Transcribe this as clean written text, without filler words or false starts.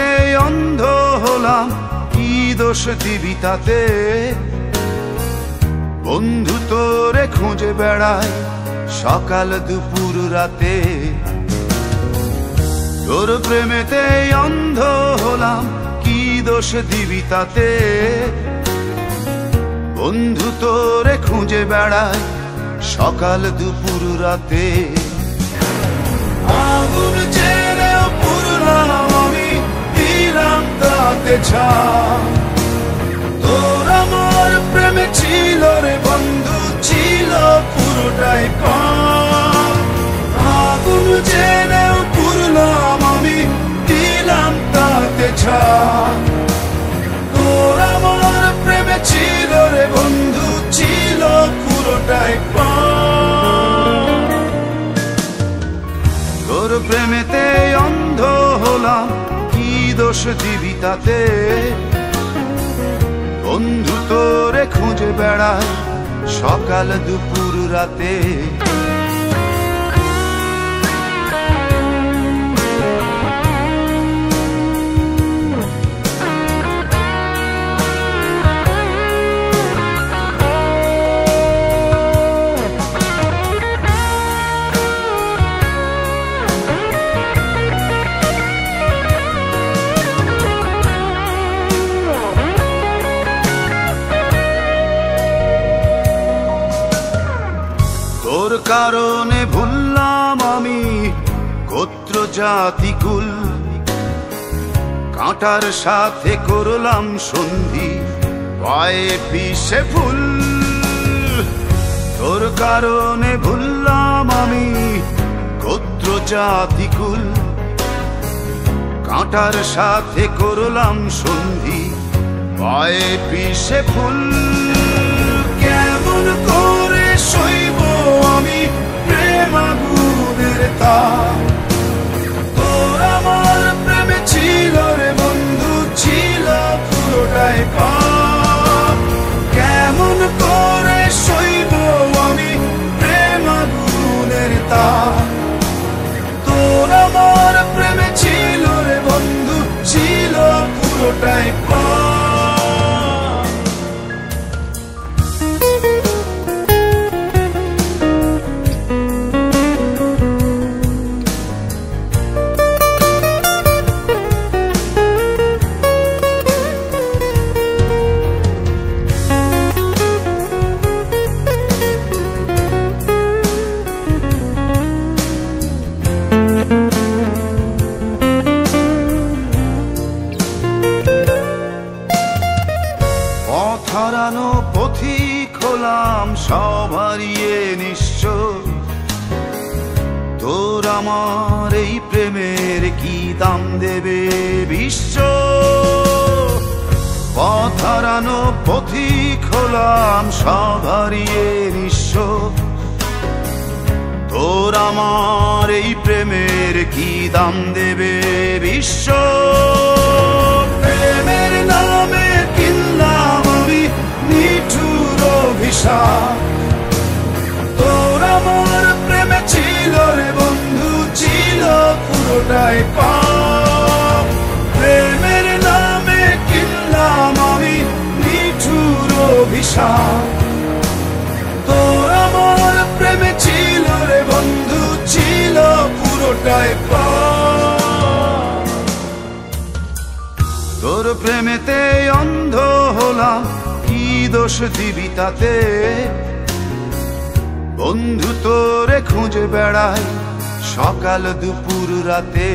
প্রেমেতে অন্ধ হলাম, কি দোষ দিবি তাতে? বন্ধু তোরে খুঁজে বেড়াই সকাল দুপুর রাতে। তোর প্রেমেতে অন্ধ হলাম, কি দোষ দিবি তাতে? বন্ধু তোরে খুঁজে বেড়াই সকাল দুপুর রাতে। আগুন জেলেও পুরলাম আমি, দিলাম তাতে ছাই। তোর আমার প্রেমে ছিল রে বন্ধু, ছিল পুরোটাই পাপ। আগুন জেলেও পুরলাম আমি, দিলাম তাতে ছাই। তোর আমার প্রেমে ছিল রে বন্ধু, ছিল পুরোটাই পাপ। তোর প্রেমেতে অন্ধ হলাম, কি দোষ দিবি তাতে? বন্ধু তোরে খুঁজে বেড়াই সকাল দুপুর রাতে। তোর কারণে ভুললাম আমি গোত্র জাতি কুল, কাঁটার সাথে করলাম সন্ধি, পায়ে পিষে ফুল। তোর কারণে ভুললাম আমি গোত্র জাতি কুল, কাঁটার সাথে করলাম সন্ধি, পায়ে পিষে ফুল। কেমন করে সইব আমি প্রেম আগুনের তাপ? তোর আমার প্রেমে ছিল রে বন্ধু, ছিল পুরোটাই পাপ। কেমন করে সইব আমি প্রেম আগুনের তাপ? তোর আমার প্রেমে ছিল রে বন্ধু, ছিল পুরোটাই পাপ। হারানো পথিক হলাম সব হারিয়ে নিঃস্ব। তোর আমার এই প্রেমের কি দাম দেবে বিশ্ব? পথ হারানো পথিক হলাম সব হারিয়ে নিঃস্ব। তোর আমার এই প্রেমের কি দাম দেবে বিশ্ব? প্রেমের নামে কিনলাম আমি নিঠুর অভিশাপ। তোর আমার প্রেমে ছিল রে বন্ধু, ছিল পুরোটাই পাপ। প্রেমের নামে কিনলাম আমি নিঠুর অভিশাপ। তোর আমার প্রেমে ছিল রে বন্ধু, ছিল পুরোটাই পাপ। তোর প্রেমেতে অন্ধ হলাম, কি দোষ দিবি তাতে? বন্ধু তোরে খুঁজে বেড়াই সকাল দুপুর রাতে।